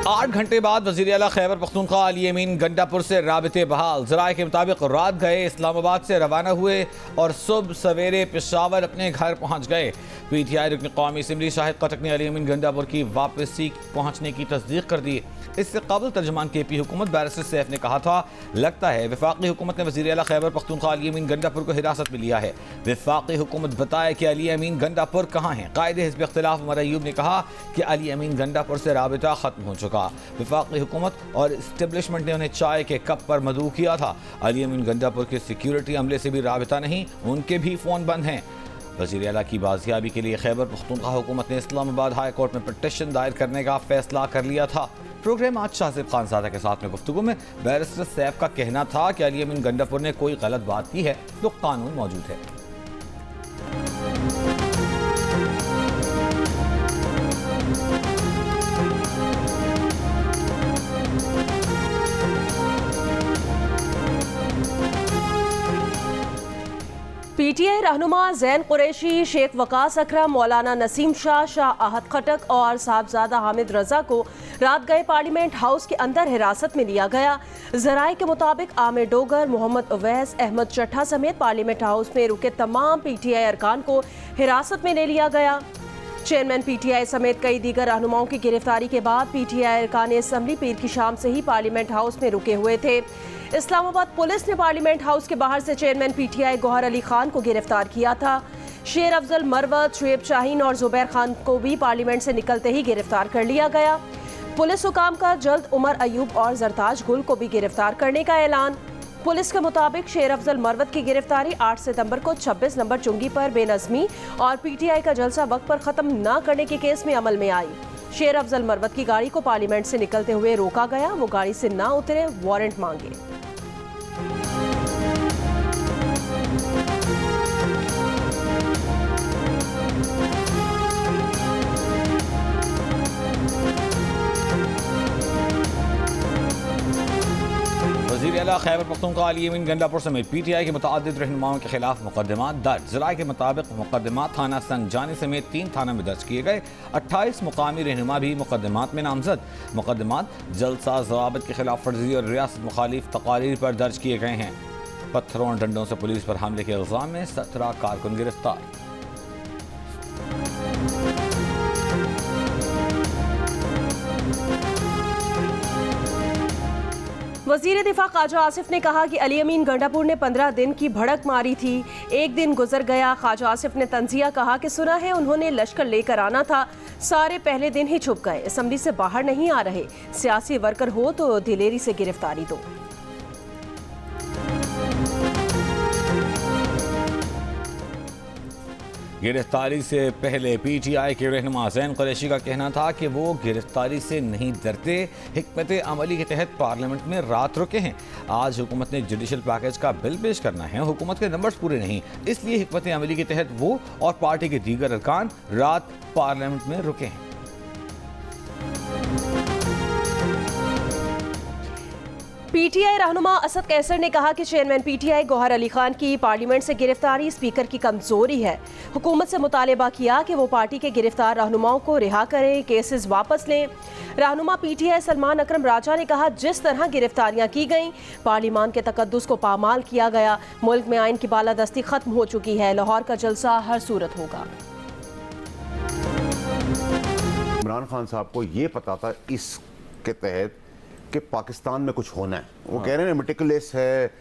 8 घंटे बाद वज़ीर आला खैबर पख्तूनख्वा अली अमीन गंडापुर से राबिते बहाल। ज़राए के मुताबिक रात गए इस्लामाबाद से रवाना हुए और सुबह सवेरे पेशावर अपने घर पहुँच गए। PTI रुकन कौमी असम्बली शाहिद खटक ने अली अमीन गंडापुर की वापसी पहुँचने की तस्दीक कर दी। इससे कबल तर्जमान KP हुकूमत बैरिस्टर सैफ ने कहा था, लगता है वफाकी हुकूमत ने वज़ीर आला खैबर पख्तूनख्वा अली अमीन गंडापुर को हिरासत में लिया है। वफाकी हुकूमत बताए कि अली अमीन गंडापुर कहाँ हैं। कायदे हिज़्ब इख्तिलाफ उमर अयूब ने कहा कि अली अमीन गंडापुर से राबिता ख़त्म हो चुका। वफाकी हुकूमत और इस्टेब्लिशमेंट ने उन्हें चाय के कप पर मदऊ किया था। अली अमीन गंडापुर के सिक्योरिटी अमले से भी राबिता नहीं, उनके भी फ़ोन बंद हैं। वज़ीर आला की बाजियाबी के लिए खैबर पख्तूनख्वा हुकूमत ने इस्लामाबाद हाई कोर्ट में पिटीशन दायर करने का फैसला कर लिया था। प्रोग्राम आज शाहज़ेब खानज़ादा के साथ में गुफ्तगू में बैरिस्टर सैफ का कहना था कि अली अमीन गंडापुर ने कोई गलत बात की है तो कानून मौजूद है। PTI रहनुमा ज़ैन कुरैशी, शेख वकास अकरम, मौलाना नसीम शाह, शाह आहद खटक और साहबजादा हामिद रजा को रात गए पार्लियामेंट हाउस के अंदर हिरासत में लिया गया। ज़राए के मुताबिक आमिर डोगर, मोहम्मद उवैस, अहमद चट्ठा समेत पार्लियामेंट हाउस में रुके तमाम PTI अरकान को हिरासत में ले लिया गया। चेयरमैन PTI समेत कई दीगर रहनुमाओं की गिरफ्तारी के बाद PTI अरकान असम्बली पीर की शाम से ही पार्लियामेंट हाउस में रुके हुए थे। इस्लामाबाद पुलिस ने पार्लियामेंट हाउस के बाहर से चेयरमैन PTI गौहर अली खान को गिरफ्तार किया था। शेर अफजल मरवत, शुएब शाहीन और जुबैर खान को भी पार्लियामेंट से निकलते ही गिरफ्तार कर लिया गया। पुलिस हुकाम का जल्द उमर अयूब और जरताज गुल को भी गिरफ्तार करने का ऐलान। पुलिस के मुताबिक शेर अफजल मरवत की गिरफ्तारी 8 सितंबर को 26 नंबर चुंगी पर बेनज़मी और PTI का जलसा वक्त पर ख़त्म न करने के केस में अमल में आई। शेर अफजल मरवत की गाड़ी को पार्लियामेंट से निकलते हुए रोका गया। वो गाड़ी से ना उतरे, वारंट मांगे। वज़ीर आला खैबर पख्तूनख्वा अली अमीन गंडापुर समेत PTI के मुतअद्दिद रहनुमाओं के खिलाफ मुकदमा दर्ज। ज़राए के मुताबिक मुकदमा थाना संगजानी समेत 3 थाना में दर्ज किए गए। 28 मुकामी रहनुमा भी मुकदमात में नामजद। मुकदमात जलसा ज़वाबित की खिलाफ वर्जी और रियासत मुखालिफ तकारीर पर दर्ज किए गए हैं। पत्थरों और डंडों से पुलिस पर हमले के इल्ज़ाम में 17 कारकुन गिरफ्तार। वज़ीर दिफा ख्वाजा आसिफ ने कहा कि अली अमीन गंडापुर ने 15 दिन की भड़क मारी थी। एक दिन गुजर गया। ख्वाजा आसिफ ने तंजिया कहा कि सुना है उन्होंने लश्कर लेकर आना था, सारे पहले दिन ही छुप गए, असम्बली से बाहर नहीं आ रहे। सियासी वर्कर हो तो दिलेरी से गिरफ्तारी दो। गिरफ्तारी से पहले PTI के रहनुमा ज़ैन कुरैशी का कहना था कि वो गिरफ्तारी से नहीं डरते, हिकमत अमली के तहत पार्लियामेंट में रात रुके हैं। आज हुकूमत ने जुडिशल पैकेज का बिल पेश करना है, हुकूमत के नंबर्स पूरे नहीं, इसलिए हिकमत अमली के तहत वो और पार्टी के दीगर अरकान रात पार्लियामेंट में रुके हैं। PTI रहनुमा असद कैसर ने कहा कि चेयरमैन PTI गौहर अली खान की पार्लियामेंट से गिरफ्तारी स्पीकर की कमजोरी है। हुकूमत से मुतालबा किया कि वो पार्टी के गिरफ्तार रहनुमाओं को रिहा करें, केसेस वापस लें। रहनुमा PTI सलमान अकरम राजा ने कहा, जिस तरह गिरफ्तारियां की गईं, पार्लियामान के तकद्दुस को पामाल किया गया। मुल्क में आइन की बालादस्ती खत्म हो चुकी है। लाहौर का जलसा हर सूरत होगा। इमरान खान साहब को ये पता था इसके तहत कि पाकिस्तान में कुछ होना है। वो कह रहे हैं मेटिकुलस है,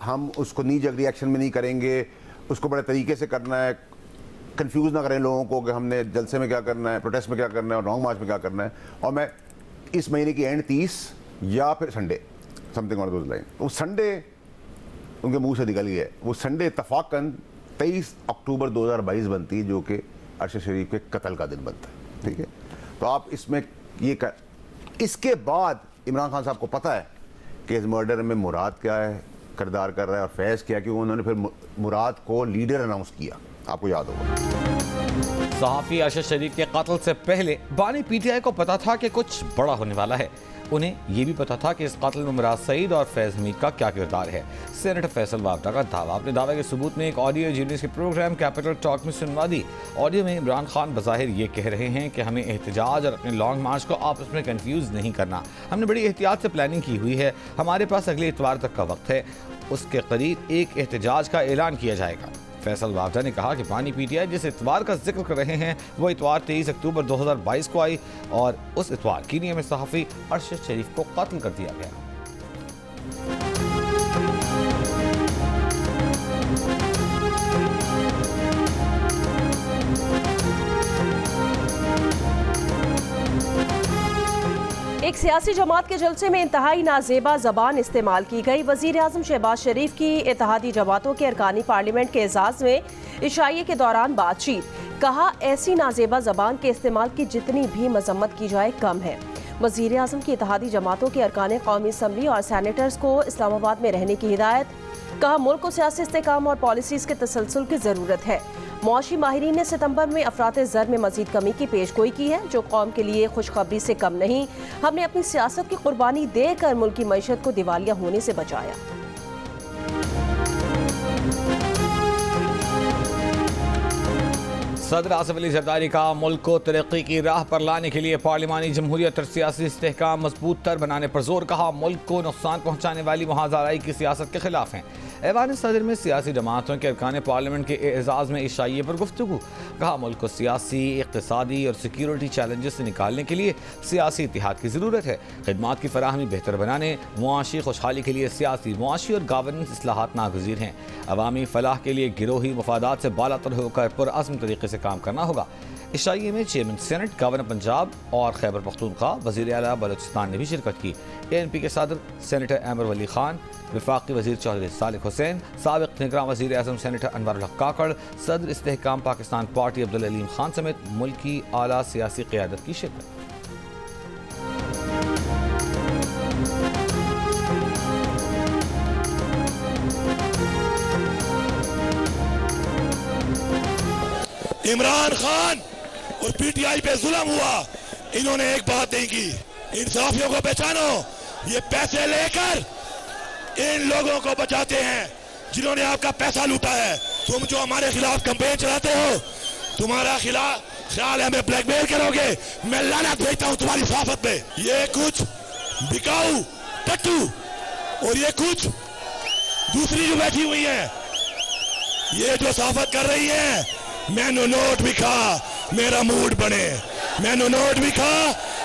हम उसको नी जग रिएक्शन में नहीं करेंगे, उसको बड़े तरीके से करना है, कंफ्यूज ना करें लोगों को कि हमने जलसे में क्या करना है, प्रोटेस्ट में क्या करना है और लॉन्ग मार्च में क्या करना है। और मैं इस महीने की एंड 30 या फिर Sunday something on those line, वो संडे उनके मुंह से निकल गया। वो संडे इत्तफाकन 23 अक्टूबर 2022 बनती है, जो कि अरशद शरीफ के कत्ल का दिन बनता है। ठीक है, तो आप इसमें ये इसके बाद इमरान खान साहब को पता है कि इस मर्डर में मुराद क्या है, किरदार कर रहा है, और फैज़ किया कि उन्होंने फिर मुराद को लीडर अनाउंस किया, आपको याद होगा। सहाफ़ी अरशद शरीफ के कत्ल से पहले बानी पीटीआई को पता था कि कुछ बड़ा होने वाला है। उन्हें यह भी पता था कि इस कत्ल में मुराद सईद और फैज़ हमीद का क्या किरदार है। सेनेटर फैसल वावटा का दावा, अपने दावे के सबूत में एक ऑडियो जीनियस के प्रोग्राम कैपिटल टॉक में सुनवा दी। ऑडियो में इमरान खान बज़ाहिर ये कह रहे हैं कि हमें एहतजाज और अपने लॉन्ग मार्च को आपस में कंफ्यूज नहीं करना। हमने बड़ी एहतियात से प्लानिंग की हुई है। हमारे पास अगले इतवार तक का वक्त है। उसके करीब एक एहतजाज का ऐलान किया जाएगा। फैसल वावटा ने कहा कि बानी पीटीआई जिस इतवार का जिक्र कर रहे हैं वो इतवार 23 अक्टूबर 2022 को आई और उस इतवार कीनिया में सहाफ़ी अरशद शरीफ को कत्ल कर दिया गया। एक सियासी जमात के जलसे में इंतहाई नाजेबा जबान इस्तेमाल की गई। वजीर आजम शहबाज शरीफ की इत्तेहादी जमातों के अरकानी पार्लियामेंट के एजाज में इशाइये के दौरान बातचीत। कहा, ऐसी नाजेबा जबान के इस्तेमाल की जितनी भी मजम्मत की जाए कम है। वजीर आजम की इत्तेहादी जमातों के अरकान कौमी असम्बली और सैनेटर्स को इस्लामाबाद में रहने की हिदायत। कहा, मुल्क को सियासी इस्तेकाम और पॉलिसीज के तसलसल की ज़रूरत है। मौशी माहिरीन ने सितंबर में अफराते ज़र में मजीद कमी की पेशगोई की है, जो कौम के लिए खुशखबरी से कम नहीं। हमने अपनी सियासत की कुर्बानी देकर मुल्क की मईशत को दिवालिया होने से बचाया। सदर आसिफ अली जरदारी का मुल्क को तरक्की की राह पर लाने के लिए पार्लिमानी जमहूरियत और सियासी इस्तेहकाम मजबूत तर बनाने पर जोर। कहा, मुल्क को नुकसान पहुँचाने वाली मुहाज़राई की सियासत के खिलाफ हैं। ऐवान सदर में सियासी जमातों के अरकान पार्लियामेंट के एजाज़ में इशाइये पर गुफ्तगू। कहा, मुल्क को सियासी, इक़्तिसादी और सिक्योरिटी चैलेंजेस से निकालने के लिए सियासी इत्तेहाद की ज़रूरत है। खिदमात की फराहमी बेहतर बनाने, मुआशी खुशहाली के लिए सियासी, मुआशी और गवर्नेंस इस्लाहात नागज़ीर हैं। अवामी फलाह के लिए गिरोही मफादात से बालातर होकर पुरअज़्म तरीके से काम करना होगा। इशाइये में चेयरमैन सेनेट, गवर्नर पंजाब और खैबर पख्तूनख्वा, वज़ीर आला बलोचिस्तान ने भी शिरकत की। ANP के सदर सेनेटर अहमद वली खान, वफाकी वज़ीर चौधरी सालिक हुसैन, साबिक़ निगरान वज़ीर आज़म सेनेटर अनवर हक काकड़, सदर इस्तेहकाम पाकिस्तान पार्टी अब्दुल अलीम खान समेत मुल्क की आला सियासी क़यादत की शिरकत। इमरान खान और पीटीआई पे जुल्म हुआ, इन्होंने एक बात नहीं की, इंसाफियों को पहचानो। ये पैसे लेकर इन लोगों को बचाते हैं जिन्होंने आपका पैसा लूटा है। तुम जो हमारे खिलाफ कैंपेन चलाते हो, तुम्हारा ख्याल है हमें ब्लैकमेल करोगे। मैं लानत भेजता हूं तुम्हारी सहाफत पे। ये कुछ बिकाऊ टट्टू और ये कुछ दूसरी जो बैठी हुई है, ये जो सहाफत कर रही है, मैनू नोट भी खा मेरा मूड बने, मैनू नोट भी खा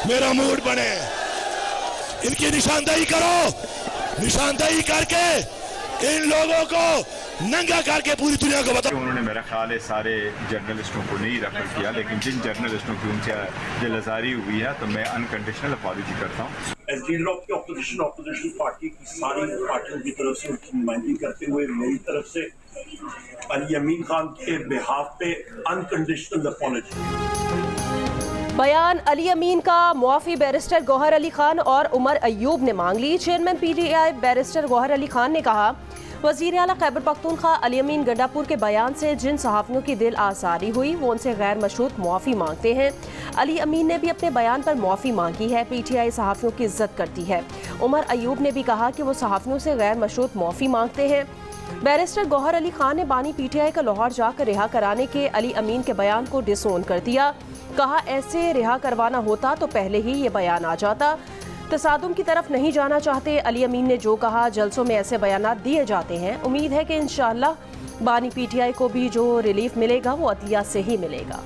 मेरा मूड बने। इनकी निशानदेही करो, निशानदेही करके इन लोगों को नंगा करके पूरी दुनिया को बताओ। उन्होंने मेरा ख्याल है सारे जर्नलिस्टों को नहीं रेफर किया, लेकिन जिन जर्नलिस्टों की उनसे दिलआज़ारी हुई है तो मैं अनकंडीशनल अपॉलजी करता हूँ। As leader of the opposition party की सारी पार्टियों की तरफ से उनकी नुमाइंदगी करते हुए मेरी तरफ से अली अमीन खान के बिहाफ पे अनकंडीशनल अपॉलजी। बयान अली अमीन का मुआफी बैरिस्टर गौहर अली खान और उमर अयूब ने मांग ली। Chairman PTI barrister Gauhar Ali Khan ने कहा, वज़ीर आला खैबर पख्तूनख्वा अली अमीन गंडापुर के बयान से जिन सहाफ़ियों की दिल आसारी हुई वो उनसे गैर मशरूत मुआफ़ी मांगते हैं। अली अमीन ने भी अपने बयान पर मुआफ़ी मांगी है। PTI सहाफ़ियों की इज्जत करती है। उमर अयूब ने भी कहा कि वो सहाफ़ियों से गैर मशरूत मुआफ़ी मांगते हैं। बैरिस्टर गौहर अली खान ने बानी PTI का लाहौर जाकर रिहा कराने के अली अमीन के बयान को डिसोन कर दिया। कहा, ऐसे रिहा करवाना होता तो पहले ही ये बयान आ जाता। तसादुम की तरफ नहीं जाना चाहते। अली अमीन ने जो कहा, जलसों में ऐसे बयानात दिए जाते हैं। उम्मीद है कि इंशाअल्लाह बानी PTI को भी जो रिलीफ मिलेगा वो अदलिया से ही मिलेगा।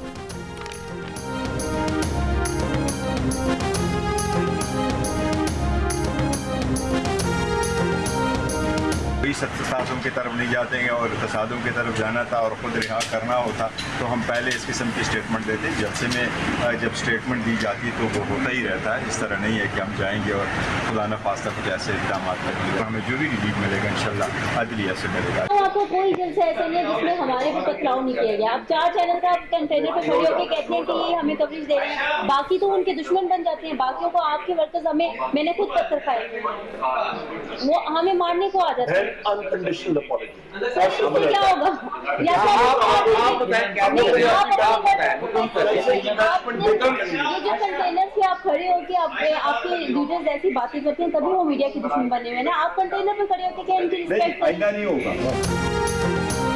तसादुम की तरफ नहीं जाते हैं और तसादुम की तरफ जाना था और ख़ुद रिहा करना होता तो हम पहले इस किस्म की स्टेटमेंट देते। जलसे में जब स्टेटमेंट दी जाती तो वो होता ही रहता है। इस तरह नहीं है कि हम जाएंगे और खुदा न खास्ता कुछ ऐसे इक़दाम करेंगे। तो हमें जो भी रिलीफ मिलेगा इंशाल्लाह अदलिया से मिलेगा। तो आपको कोई जलसा ऐसा नहीं है जिसमें हमारे भी पथराव नहीं किया गया। आप 4 चैनल का कंटेनर पे खड़े होकर कहते हैं कि हमें कवरेज दे रहे हैं, बाकी तो उनके दुश्मन बन जाते हैं। बाकियों को आपके वर्कर्स मैंने खुद पत्थर खाए, वो हमें मारने को आ जाते हैं। अनकंडीशनल अपॉलजी क्या होगा? या जो कंटेनर्स पे आप खड़े होके आपके लीडर्स ऐसी बातें करते हैं, तभी वो मीडिया के दुश्मन बने हुए ना। आप कंटेनर पे खड़े होके क्या इनकी रिस्पेक्ट करें?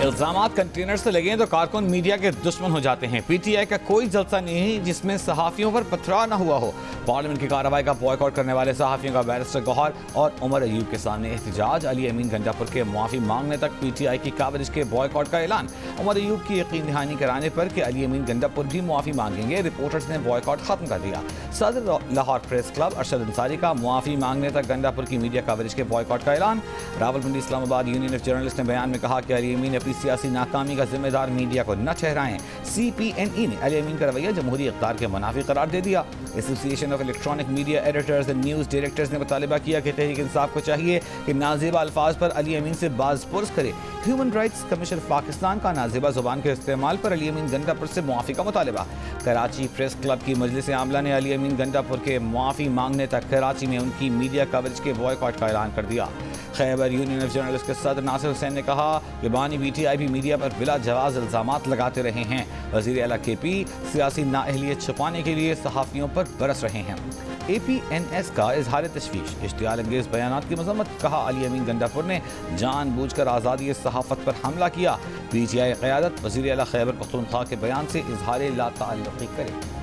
इल्जामात कंटेनर से लगे तो कारकुन मीडिया के दुश्मन हो जाते हैं। पीटीआई का कोई जलसा नहीं जिसमें सहाफियों पर पथराव न हुआ हो। पार्लियामेंट की कार्रवाई का बॉयकॉट करने वाले सहाफियों का बैरिस्टर गौहर और उमर अयूब के सामने एहतजाज। अली अमीन गंडापुर के मुआफी मांगने तक पीटीआई की कवरेज के बॉयकॉट का ऐलान। उमर अयूब की यकीन दहानी कराने पर कि अली अमीन गंडापुर भी मुआफी मांगेंगे, रिपोर्टर्स ने बॉयकॉट खत्म कर दिया। सदर लाहौर प्रेस क्लब अरशद अंसारी का मुआफी मांगने तक गंडापुर की मीडिया कवरेज के बॉयकॉट का ऐलान। Rawalpindi Islamabad union of journalist ने बयान में कहा कि अली अमीन अपनी सियासी नाकामी का जिम्मेदार मीडिया को न ठहराएं। CPNE ने अली अमीन का रवैया जमहूरी इक़्तिदार के मुनाफी करार दे दिया। Association of electronic media editors and news directors ने मुतालिबा किया कि तहरीक इंसाफ को चाहिए कि नाज़ेबा अल्फाज पर अली अमीन से बाज़पुर्स करे। ह्यूमन राइट्स कमीशन पाकिस्तान का नाज़ेबा ज़ुबान के इस्तेमाल पर अली अमीन गंडापुर से मुआफ़ी का मुतालिबा। कराची प्रेस क्लब की मजलिस आमला ने अली अमीन गंडापुर के मुआफ़ी मांगने तक कराची में उनकी मीडिया कवरेज के बॉयकॉट का ऐलान कर दिया। खैबर यूनियन ऑफ जर्नलिस्ट के सदर नासिर हुसैन ने कहा कि बानी PTI भी मीडिया पर बिला जवाज़ इल्ज़ामात लगाते रहे हैं। वज़ीर आला KP सियासी नाअहलियत छुपाने के लिए सहाफ़ियों पर बरस रहे हैं। APNS का इजहार तशवीश, इश्तियाल अंगेज़ बयानात की मज़म्मत। कहा अली अमीन गंडापुर ने जानबूझकर आज़ादी सहाफ़त पर हमला किया। PTI क़यादत वज़ीर आला खैबर पख्तूनख्वा के बयान से इजहार लाताल्लुक़ी करे।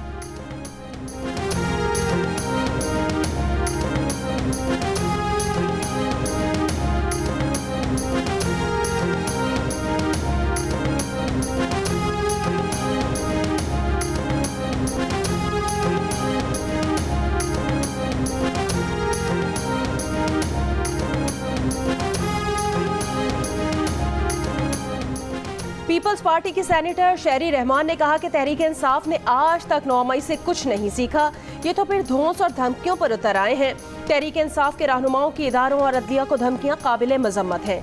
पीपल्स पार्टी की सेनेटर शहरी रहमान ने कहा कि तहरीक इंसाफ ने आज तक 9 मई से कुछ नहीं सीखा, ये तो फिर धौंस और धमकियों पर उतर आए हैं। तहरीक इंसाफ के रहनुमाओं की इदारों और अदलिया को धमकियां काबिल मजम्मत हैं।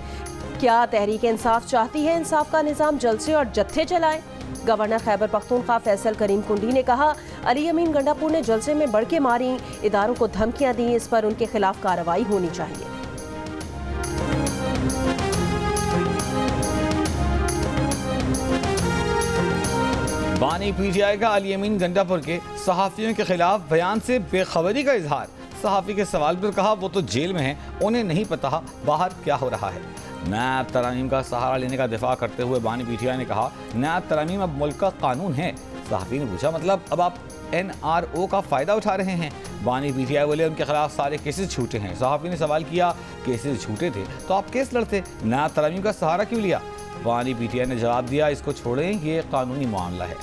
क्या तहरीक इंसाफ चाहती है इंसाफ का निज़ाम जलसे और जत्थे चलाए? गवर्नर खैबर पख्तूनख्वा फैसल करीम कुंडी ने कहा अली अमीन गंडापुर ने जलसे में बढ़के मारी, इदारों को धमकियां दी, इस पर उनके खिलाफ कार्रवाई होनी चाहिए। बानी PTI का अली अमीन गंडापुर के सहाफ़ियों के खिलाफ बयान से बेखबरी का इजहार। सहाफ़ी के सवाल पर कहा वो तो जेल में हैं, उन्हें नहीं पता बाहर क्या हो रहा है। नैब तरामीम का सहारा लेने का दिफा करते हुए बानी PTI ने कहा नैब तरामीम अब मुल्क का कानून है। सहाफ़ी ने पूछा मतलब अब आप NRO का फ़ायदा उठा रहे हैं? बानी PTI बोले उनके खिलाफ सारे केसेस झूठे हैं। सहाफ़ी ने सवाल किया केसेस झूठे थे तो आप केस लड़ते, नैब तरामीम का सहारा क्यों लिया? बानी PTI ने जवाब दिया इसको छोड़ें, ये कानूनी मामला है।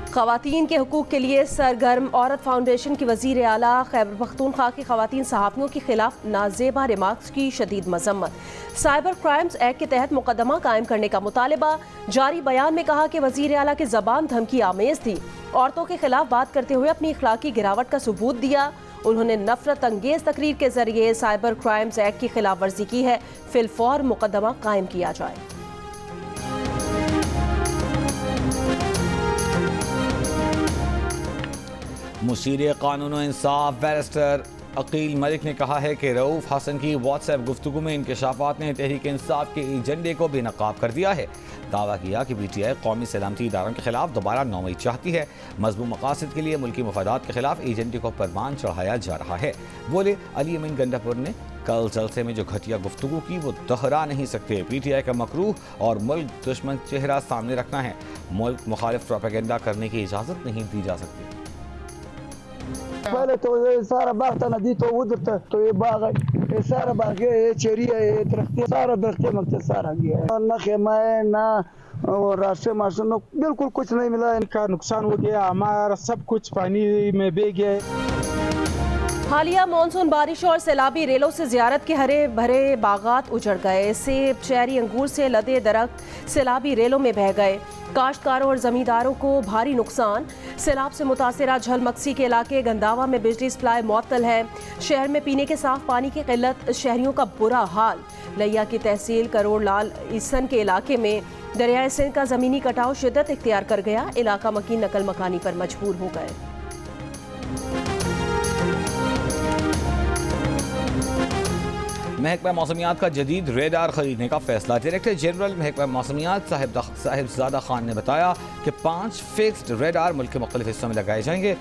ख़वातीन के हुकूक़ के लिए सरगर्म औरत फाउंडेशन की वज़ीर आला खैबर पख्तूनख्वा की ख़वातीन सहाफ़ियों के खिलाफ नाजेबा रिमार्क्स की शदीद मजम्मत। साइबर क्राइम्स एक्ट के तहत मुकदमा कायम करने का मुतालबा। जारी बयान में कहा कि वज़ीर आला की ज़बान धमकी आमेज़ थी। औरतों के खिलाफ बात करते हुए अपनी अखलाकी गिरावट का सबूत दिया। उन्होंने नफरत अंगेज तकरीर के जरिए साइबर क्राइम्स एक्ट की खिलाफ वर्जी की है, फिलफौर मुकदमा कायम किया जाए। मुशीर कानून व इंसाफ बैरिस्टर अकील मलिक ने कहा है कि रऊफ़ हसन की व्हाट्सएप गुफ्तगू में इंकशाफात ने तहरीक इंसाफ के एजेंडे को बेनकाब कर दिया है। दावा किया कि PTI कौमी सलामती इदारों के खिलाफ दोबारा 9 मई चाहती है। मज़मूम मकासद के लिए मुल्की मफादात के खिलाफ एजेंडे को परवान चढ़ाया जा रहा है। बोले अली अमीन गंडापुर ने कल जलसे में जो घटिया गुफ्तगू की वो दोहरा नहीं सकते। PTI का मकरूह और मुल्क दुश्मन चेहरा सामने रखना है। मुल्क मुखालिफ प्रोपेगेंडा करने की इजाज़त नहीं दी जा सकती। पहले तो ये सारा बाग था, नदी तो उधर था, तो ये बाग है, ये सारा बाग है, ये चेरी है, ये दरख्त, सारा दरख्त मकसद सारा गया है। ना खेमा है ना रास्ते मार्शल, बिल्कुल कुछ नहीं मिला। इनका नुकसान हो गया, हमारा सब कुछ पानी में बह गया है। हालिया मानसून बारिश और सैलाबी रेलों से ज़ियारत के हरे भरे बागात उजड़ गए। सेब, चेरी, अंगूर से लदे दरख्त सैलाबी रेलों में बह गए। काश्तकारों और ज़मींदारों को भारी नुकसान। सैलाब से मुतासरा झल मक्सी के इलाके गंदावा में बिजली सप्लाई मुअत्तल है। शहर में पीने के साफ पानी की किल्लत, शहरियों का बुरा हाल। लिया की तहसील करोड़ लाल ईसन के इलाके में दरियाए सिंध का ज़मीनी कटाव शिद्दत इख्तियार कर गया। इलाका मकीन नकल मकानी पर मजबूर हो गए। महकमा मौसमियात का जदीद रेडार खरीदने का फैसला। डायरेक्टर जनरल महकमा मौसमियात साहिबजादा खान ने बताया कि 5 फिक्स्ड रेडार मुल्क के मुख्तलिफ हिस्सों में लगाए जाएंगे।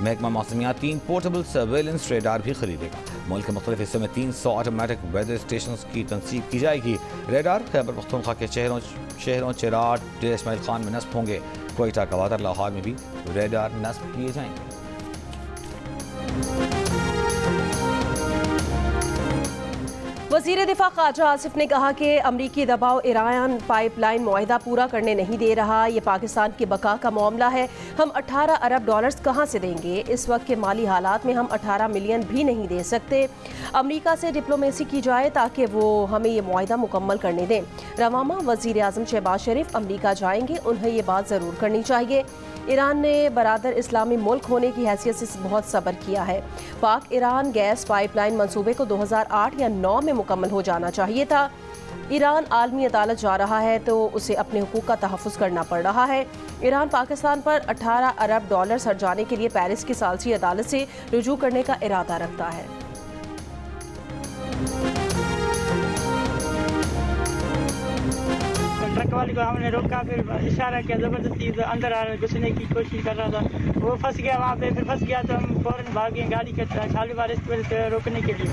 महकमा मौसमियात 3 पोर्टेबल सर्वेलेंस रेडार भी खरीदेगा। मुल्क के मुख्तलिफ हिस्सों में 300 ऑटोमेटिक वेदर स्टेशन की तनसीब की जाएगी। रेडार खैबर पख्तूनख्वा के शहरों चिराट, डेर इस्माइल खान में नस्ब होंगे। कोयटा, गवादर, लाहौर में भी रेडार नस्ब किए जाएंगे। वज़ीर दिफा ख्वाजा आसिफ ने कहा कि अमरीकी दबाव ईरान पाइपलाइन मुआहिदा पूरा करने नहीं दे रहा। ये पाकिस्तान की बका का मामला है। हम 18 अरब डॉलर्स कहाँ से देंगे? इस वक्त के माली हालात में हम 18 मिलियन भी नहीं दे सकते। अमरीका से डिप्लोमेसी की जाए ताकि वो हमें ये मुआहिदा मुकम्मल करने दें। रवामा वज़ीर आज़म शहबाज शरीफ अमरीका जाएंगे, उन्हें ये बात ज़रूर करनी चाहिए। ईरान ने बरादर इस्लामी मुल्क होने की हैसियत से बहुत सब्र किया है। पाक ईरान गैस पाइपलाइन मंसूबे को 2008 या 9 में मुकम्मल हो जाना चाहिए था। ईरान आलमी अदालत जा रहा है तो उसे अपने हुकूक का तहफ़्फ़ुज़ करना पड़ रहा है। ईरान पाकिस्तान पर 18 अरब डॉलर हर्जाने के लिए पेरिस की सालसी अदालत से रुजू करने का इरादा रखता है। ट्रक वाले को हमने रोका, फिर इशारा किया, ज़बरदस्ती अंदर आ घुसने की कोशिश कर रहा था। वो फंस गया वहाँ पे, फिर फंस गया तो हम फ़ौरन भागे गाड़ी के शालीमार एक्सप्रेस पे रोकने के लिए।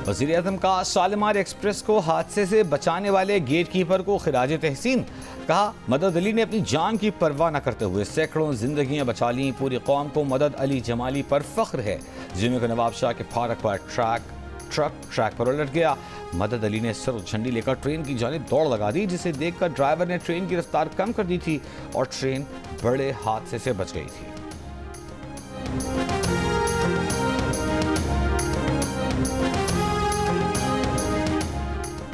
वज़ीर आज़म का शालीमार एक्सप्रेस को हादसे से बचाने वाले गेट कीपर को खिराज तहसीन। कहा, मदद अली ने अपनी जान की परवाह न करते हुए सैकड़ों जिंदगियां बचा लीं। पूरी कौम को मदद अली जमाली पर फख्र है। जिम्मे को नवाब शाह के फाटक पर ट्रक पर उलट गया। मदद अली ने सुर्ख झंडी लेकर ट्रेन की जानिब दौड़ लगा दी, जिसे देखकर ड्राइवर ने ट्रेन की रफ्तार कम कर दी थी और ट्रेन बड़े हादसे से बच गई थी।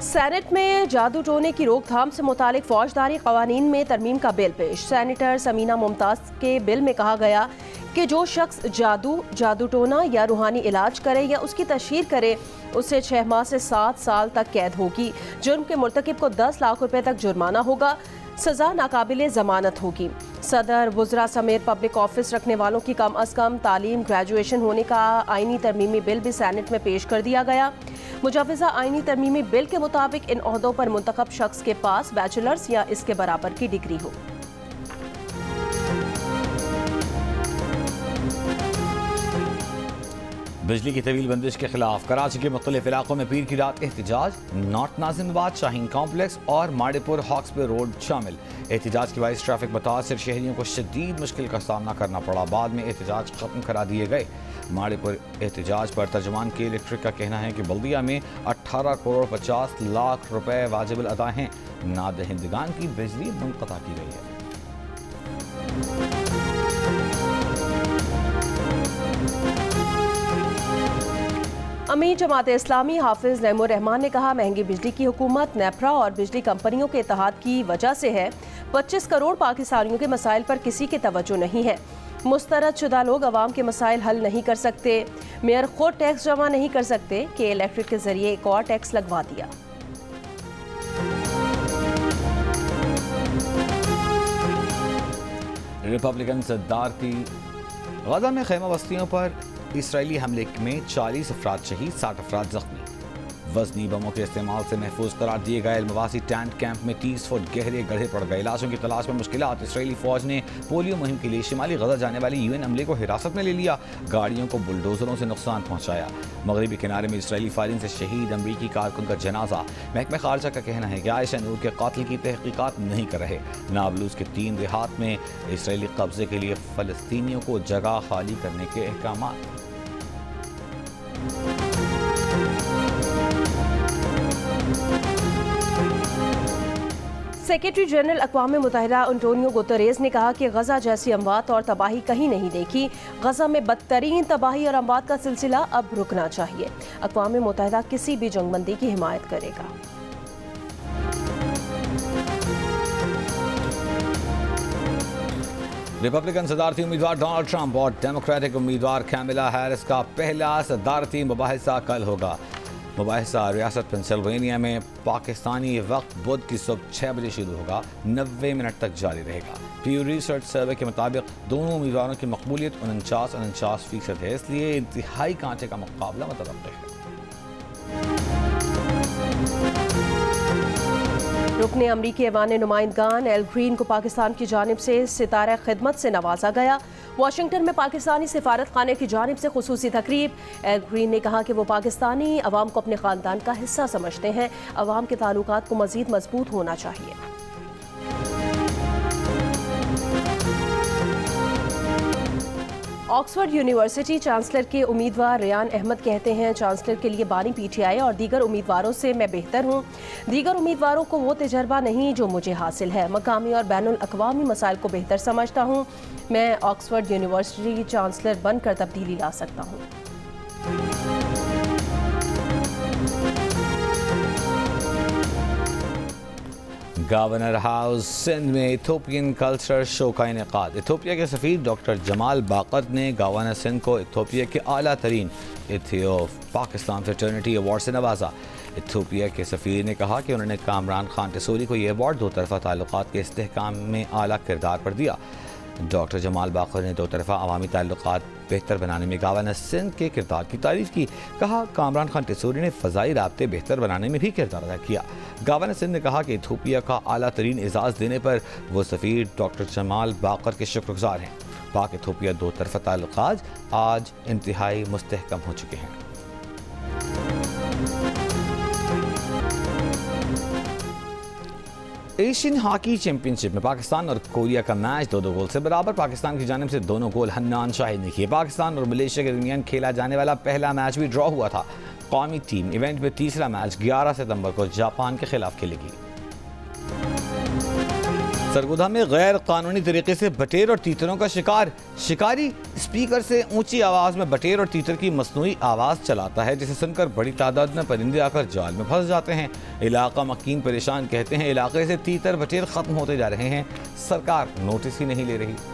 सेनेट में जादू टोने की रोकथाम से मुतालिक फौजदारी कवानीन में तरमीम का बिल पेश। सेनेटर समीना मुमताज़ के बिल में कहा गया कि जो शख्स जादू टोना या रूहानी इलाज करे या उसकी तशहीर करे उसे 6 माह से 7 साल तक कैद होगी। जुर्म के मुर्तकिब को 10 लाख रुपए तक जुर्माना होगा। सज़ा नाकाबिले ज़मानत होगी। सदर वुज़रा समेत पब्लिक ऑफिस रखने वालों की कम अज़ कम तालीम ग्रेजुएशन होने का आइनी तरमीमी बिल भी सेनेट में पेश कर दिया गया। मुजाविज़ा आइनी तरमीमी बिल के मुताबिक इन ओहदों पर मुंतखब शख्स के पास बैचलर्स या इसके बराबर की डिग्री हो। बिजली की तवील बंदिश के खिलाफ कराची के मुख्तलिफ इलाकों में पीर की रात एहतजाज। नॉर्थ नाजिमाबाद, शाहीन कॉम्प्लेक्स और माड़ेपुर हॉक्सबे रोड शामिल। एहतजाज की वजह ट्रैफिक मुतासिर शहरियों को शदीद मुश्किल का सामना करना पड़ा। बाद में एहतजाज खत्म करा दिए गए। माड़ेपुर एहतजाज पर तर्जुमान के इलेक्ट्रिक का कहना है कि बल्दिया में 18 करोड़ 50 लाख रुपए वाजिबुल अदा हैं। नादहिंदगान की बिजली मुनक़ता की गई है। अमीर जमात इस्लामी हाफिज नईमुर रहमान ने कहा, महंगी बिजली की हुकूमत नेप्रा और बिजली कंपनियों के इत्तेहाद की वजह से है। 25 करोड़ पाकिस्तानियों के मसाइल पर किसी की तवज्जो नहीं है। मुस्तरद शुदा लोग अवाम के मसाइल हल नहीं कर सकते। मेयर खुद टैक्स जमा नहीं कर सकते कि इलेक्ट्रिक के जरिए एक और टैक्स लगवा दिया। रिपब्लिकन सदारती। गजा में खैमा बस्तियों पर इसराइली हमले में 40 अफराद शहीद, 60 अफराद जख्मी। वजनी बमों के इस्तेमाल से महफूज करार दिए गए मवासी टैंट कैंप में 30 फुट गहरे गड्ढे पड़ गए। लाशों की तलाश में मुश्किलात। इसराइली फौज ने पोलियो मुहिम के लिए शिमाली गजा जाने वाली UN अमले को हिरासत में ले लिया। गाड़ियों को बुलडोजरों से नुकसान पहुंचाया। मगरबी किनारे में इसराइली फायरिंग से शहीद अमरीकी कारकुन का जनाजा। महकमा खारजा का कहना है कि आयशा नूर के कातिल की तहकीकात नहीं कर रहे। नाबलूज के 3 देहात में इसराइली कब्जे के लिए फलस्तीनियों को जगह खाली करने के अहकाम। सेक्रेटरी जनरल अक़वाम मुत्तहिदा अंटोनियो गुतरेज़ ने कहा कि गजा जैसी अमवात और तबाही कहीं नहीं देखी। गजा में बदतरीन तबाही और अमवात का सिलसिला अब रुकना चाहिए। अक़वाम मुत्तहिदा किसी भी जंगबंदी की हिमायत करेगा। रिपब्लिकन सदारती उम्मीदवार डोनाल्ड ट्रंप और डेमोक्रेटिक उम्मीदवार कैमिला हैरिस का पहला सदारती मुबाहिसा कल होगा। मुबाहिसा रियासत पेंसिल्वेनिया में पाकिस्तानी वक्त बुध की सुबह 6 बजे शुरू होगा, 90 मिनट तक जारी रहेगा। प्यू रिसर्च सर्वे के मुताबिक दोनों उम्मीदवारों की मकबूलियत 49% है, इसलिए इंतहाई कांटे का मुकाबला मुतवक्किल है। रुकने अमरीकी ऐवान नुमाइंदगान एल ग्रीन को पाकिस्तान की जानिब से सितारा खिदमत से नवाजा गया। वाशिंगटन में पाकिस्तानी सिफारत खाने की जानिब से खुसूसी तकरीब। एल ग्रीन ने कहा कि वो पाकिस्तानी अवाम को अपने ख़ानदान का हिस्सा समझते हैं। अवाम के ताल्लुकात को मज़ीद मजबूत होना चाहिए। ऑक्सफोर्ड यूनिवर्सिटी चांसलर के उम्मीदवार रियान अहमद कहते हैं, चांसलर के लिए बानी PTI और दीगर उम्मीदवारों से मैं बेहतर हूँ। दीगर उम्मीदवारों को वो तजर्बा नहीं जो मुझे हासिल है। मकामी और बैनुल अक़वामी मसाइल को बेहतर समझता हूँ। मैं ऑक्सफोर्ड यूनिवर्सिटी चांसलर बनकर तब्दीली ला सकता हूँ। गवर्नर हाउस सिंध में इथोपियन कल्चर शो का इनेकाद। इथोपिया के सफ़ीर डॉक्टर जमाल बाकर ने गवर्नर सिंध को इथोपिया के आला तरीन इथियो पाकिस्तान फ्रेटर्निटी अवार्ड से नवाजा। इथोपिया के सफ़ीर ने कहा कि उन्होंने कामरान खान टेसूरी को यह अवार्ड दो तरफ़ा ताल्लुकात के इस्तेहकाम में आला किरदार पर दिया। डॉक्टर जमाल बाकर ने दो तरफ़ा अवामी ताल्लुकात बेहतर बनाने में गवर्नर सिंध के किरदार की तारीफ़ की। कहा कामरान खान टेसूरी ने फ़ज़ाई राब्ते बेहतर बनाने में भी किरदार अदा किया। गवर्नर सिंध ने कहा कि इथोपिया का आला तरीन एजाज़ देने पर वो सफ़ीर डॉक्टर जमाल बाकर के शुक्रगुज़ार हैं। पाक इथोपिया दो तरफ़ा ताल्लुकात आज इंतहाई मुस्तहकम हो चुके हैं। एशियन हॉकी चैंपियनशिप में पाकिस्तान और कोरिया का मैच 2-2 गोल से बराबर। पाकिस्तान की जानिब से दोनों गोल हन्नान शाहिद ने किए। पाकिस्तान और मलेशिया के दरमियान खेला जाने वाला पहला मैच भी ड्रॉ हुआ था। कौमी टीम इवेंट में तीसरा मैच 11 सितंबर को जापान के खिलाफ खेलेगी। सरगोधा में गैर कानूनी तरीके से बटेर और तीतरों का शिकार। शिकारी स्पीकर से ऊंची आवाज़ में बटेर और तीतर की मसनूई आवाज़ चलाता है, जिसे सुनकर बड़ी तादाद में परिंदे आकर जाल में फंस जाते हैं। इलाका मकीन परेशान कहते हैं इलाके से तीतर बटेर ख़त्म होते जा रहे हैं, सरकार नोटिस ही नहीं ले रही।